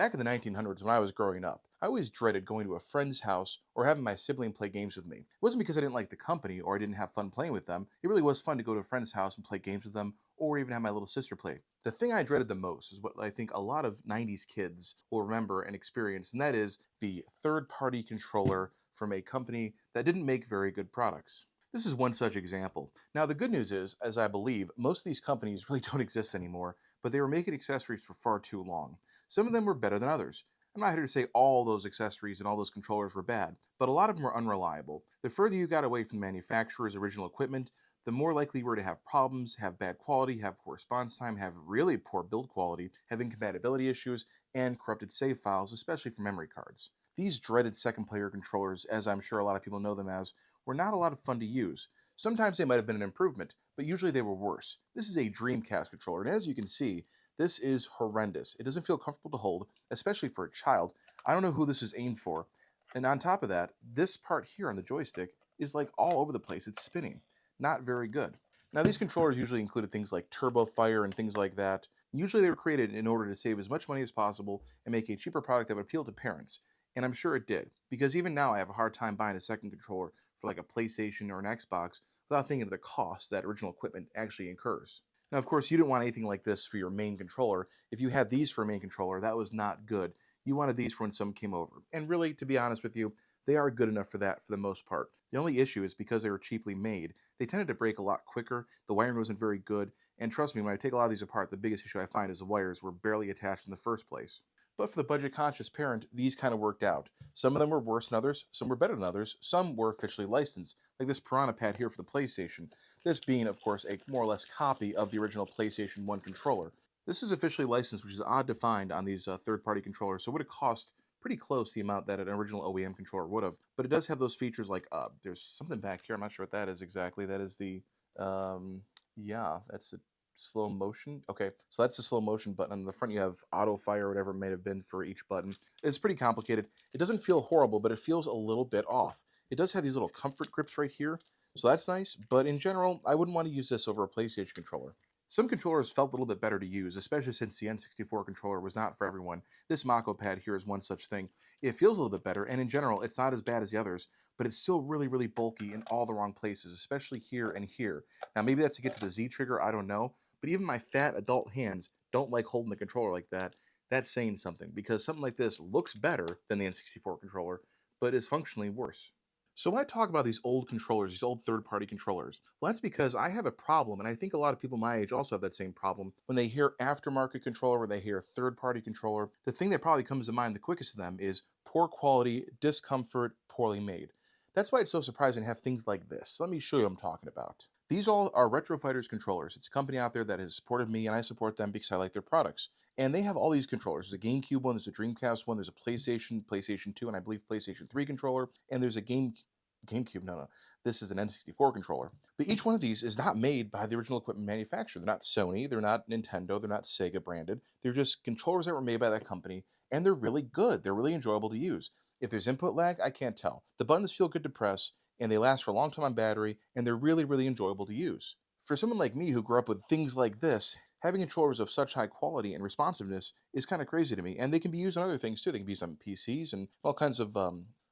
Back in the 1900s when I was growing up, I always dreaded going to a friend's house or having my sibling play games with me. It wasn't because I didn't like the company or I didn't have fun playing with them. It really was fun to go to a friend's house and play games with them or even have my little sister play. The thing I dreaded the most is what I think a lot of 90s kids will remember and experience, and that is the third-party controller from a company that didn't make very good products. This is one such example. Now, the good news is, as I believe, most of these companies really don't exist anymore, but they were making accessories for far too long. Some of them were better than others. I'm not here to say all those accessories and all those controllers were bad, but a lot of them were unreliable. The further you got away from the manufacturer's original equipment, the more likely you were to have problems, have bad quality, have poor response time, have really poor build quality, have incompatibility issues, and corrupted save files, especially for memory cards. These dreaded second player controllers, as I'm sure a lot of people know them as, were not a lot of fun to use. Sometimes they might have been an improvement, but usually they were worse. This is a Dreamcast controller, and as you can see, this is horrendous. It doesn't feel comfortable to hold, especially for a child. I don't know who this is aimed for. And on top of that, this part here on the joystick is like all over the place. It's spinning. Not very good. Now, these controllers usually included things like turbo fire and things like that. Usually they were created in order to save as much money as possible and make a cheaper product that would appeal to parents. And I'm sure it did, because even now I have a hard time buying a second controller for like a PlayStation or an Xbox without thinking of the cost that original equipment actually incurs. Now, of course, you didn't want anything like this for your main controller. If you had these for a main controller, that was not good. You wanted these for when someone came over. And really, to be honest with you, they are good enough for that for the most part. The only issue is because they were cheaply made, they tended to break a lot quicker, the wiring wasn't very good, and trust me, when I take a lot of these apart, the biggest issue I find is the wires were barely attached in the first place. But for the budget-conscious parent, these kind of worked out. Some of them were worse than others, some were better than others, some were officially licensed, like this Piranha Pad here for the PlayStation, this being, of course, a more or less copy of the original PlayStation 1 controller. This is officially licensed, which is odd to find on these third-party controllers, so it would have cost pretty close the amount that an original OEM controller would have. But it does have those features like, there's something back here, I'm not sure what that is exactly. That is the, yeah, that's a slow motion. Okay, so that's the slow motion button. On the front, you have auto fire, or whatever it may have been for each button. It's pretty complicated. It doesn't feel horrible, but it feels a little bit off. It does have these little comfort grips right here, so that's nice. But in general, I wouldn't want to use this over a PlayStation controller. Some controllers felt a little bit better to use, especially since the N64 controller was not for everyone. This Mako pad here is one such thing. It feels a little bit better, and in general, it's not as bad as the others, but it's still really, really bulky in all the wrong places, especially here and here. Now, maybe that's to get to the Z trigger, I don't know, but even my fat adult hands don't like holding the controller like that. That's saying something, because something like this looks better than the N64 controller, but is functionally worse. So when I talk about these old controllers, these old third-party controllers, well, that's because I have a problem, and I think a lot of people my age also have that same problem. When they hear aftermarket controller, when they hear third-party controller, the thing that probably comes to mind the quickest to them is poor quality, discomfort, poorly made. That's why it's so surprising to have things like this. Let me show you what I'm talking about. These all are Retro Fighters controllers. It's a company out there that has supported me, and I support them because I like their products. And they have all these controllers. There's a GameCube one, there's a Dreamcast one, there's a PlayStation, PlayStation 2, and I believe PlayStation 3 controller, and there's a GameCube, no. This is an N64 controller. But each one of these is not made by the original equipment manufacturer. They're not Sony, they're not Nintendo, they're not Sega branded. They're just controllers that were made by that company, and they're really good. They're really enjoyable to use. If there's input lag, I can't tell. The buttons feel good to press, and they last for a long time on battery, and they're really, really enjoyable to use. For someone like me who grew up with things like this, having controllers of such high quality and responsiveness is kind of crazy to me. And they can be used on other things too. They can be used on PCs and all kinds of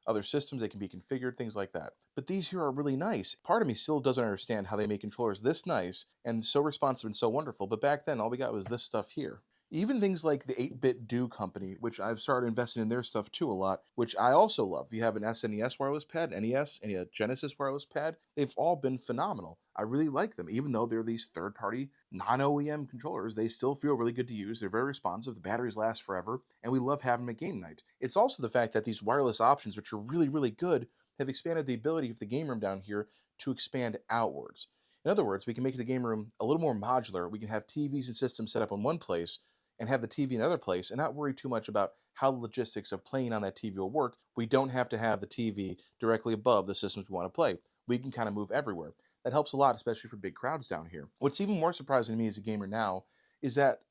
other systems. They can be configured, things like that. But these here are really nice. Part of me still doesn't understand how they make controllers this nice and so responsive and so wonderful. But back then, all we got was this stuff here. Even things like the 8-Bit Do Company, which I've started investing in their stuff too a lot, which I also love. You have an SNES wireless pad, NES, and a Genesis wireless pad. They've all been phenomenal. I really like them. Even though they're these third-party, non-OEM controllers, they still feel really good to use. They're very responsive. The batteries last forever, and we love having them at game night. It's also the fact that these wireless options, which are really, really good, have expanded the ability of the game room down here to expand outwards. In other words, we can make the game room a little more modular. We can have TVs and systems set up in one place and have the TV in another place and not worry too much about how the logistics of playing on that TV will work. We don't have to have the TV directly above the systems we want to play. We can kind of move everywhere. That helps a lot, especially for big crowds down here. What's even more surprising to me as a gamer now is that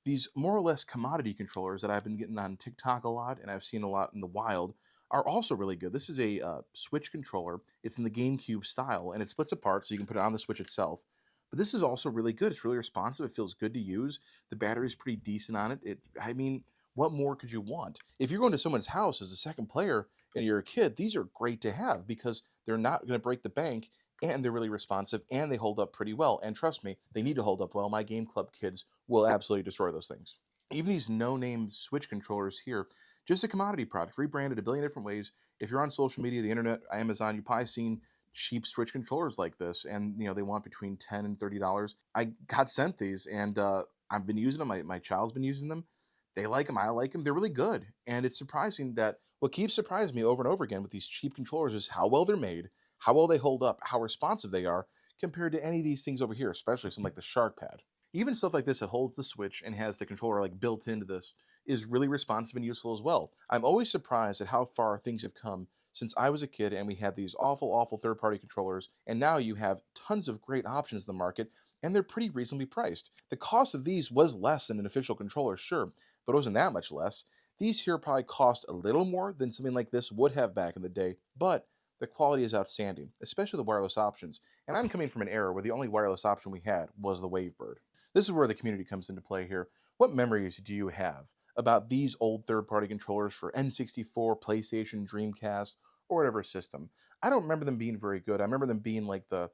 these more or less commodity controllers that I've been getting on TikTok a lot and I've seen a lot in the wild are also really good. This is a Switch controller. It's in the GameCube style, and it splits apart so you can put it on the Switch itself. But this is also really good. It's really responsive. It feels good to use. The battery is pretty decent on it. I mean, What more could you want? If you're going to someone's house as a second player and you're a kid, these are great to have because they're not going to break the bank and they're really responsive and they hold up pretty well. And trust me, they need to hold up well. My game club kids will absolutely destroy those things. Even these no-name Switch controllers here, just a commodity product, rebranded a billion different ways. If you're on social media, the internet, Amazon, you've probably seen cheap Switch controllers like this, and they want between $10 and $30. I got sent these, and I've been using them. My child's been using them. They like them. I like them. They're really good, and it's surprising that what keeps surprising me over and over again with these cheap controllers is how well they're made, how well they hold up, how responsive they are compared to any of these things over here, especially something like the Shark Pad. Even stuff like this that holds the Switch and has the controller like built into this is really responsive and useful as well. I'm always surprised at how far things have come since I was a kid and we had these awful, awful third party controllers, and now you have tons of great options in the market and they're pretty reasonably priced. The cost of these was less than an official controller, sure, but it wasn't that much less. These here probably cost a little more than something like this would have back in the day, but the quality is outstanding, especially the wireless options. And I'm coming from an era where the only wireless option we had was the Wavebird. This is where the community comes into play here. What memories do you have about these old third party controllers for N64, PlayStation, Dreamcast, or whatever system? I don't remember them being very good. I remember them being like I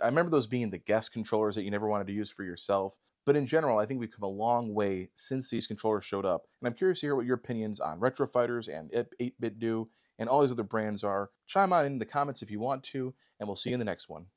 remember those being the guest controllers that you never wanted to use for yourself. But in general, I think we've come a long way since these controllers showed up. And I'm curious to hear what your opinions on Retro Fighters and 8-Bit Do and all these other brands are. Chime on in the comments if you want to, and we'll see you in the next one.